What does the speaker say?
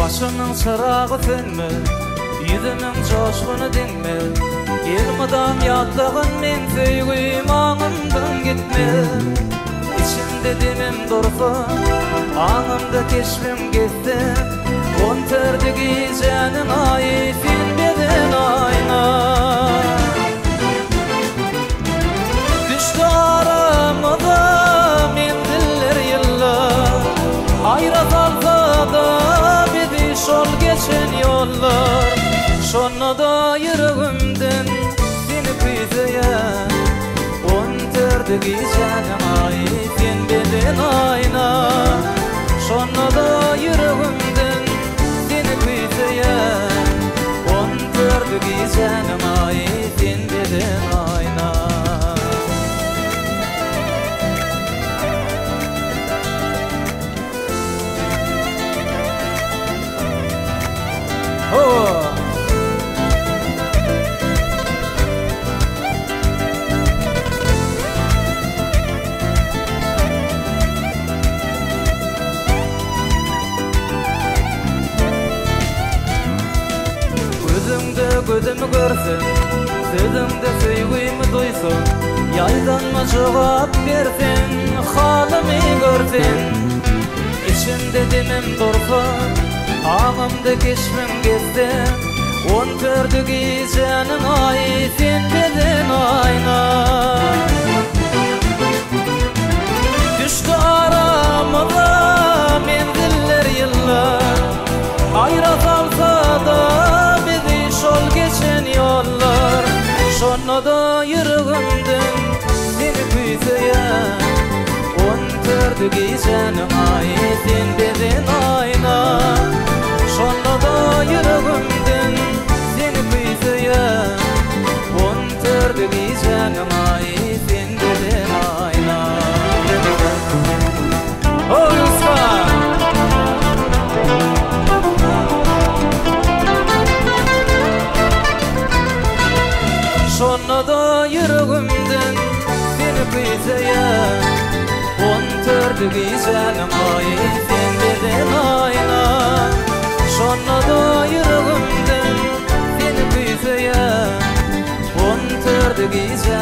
Başımın çırağı sönme, yüzümün coşkunu dinme. Elmadan yatlağın men söygüyüm ağımdan gitme. İçimde demim dursun, ağımda keşfim gitti. On terdi giyeceğinin ayıfin beden ayna. Düştü aramıza mendiller yıllar, hayrat alsa da bedi şol geçen yollar. Şonna da yüreğimden seni kıysayan, on terdi giyeceğinin ayıfin beden ayna. Şonna da yüreğimden seni kıysayan, on terdi giyeceğinin ayıfin beden ayna. Gözümü görsün, sözümde söygüyümü duysun. Yaydanma cevap versin, halımı görsün. İçimde demim dursun, ağımda keşfim gitti. On tördü giyeceğinin ayıfin beden ayna. Düştü aramıza mendiller yıllar, hayrat alsa da şol geçen yollar. Şonna da yüreğimden seni kıysayan, on terdi giyeceğinin ayıfin beden ayna. Şonna da yüreğimden seni kıysayan, on terdi giyeceğinin ayıfin beden ayna. Şonna da yüreğimden seni kıysayan, on terdi giyeceğinin ayıfin beden ayna. Şonna da yüreğimden seni kıysayan, on terdi giyeceğinin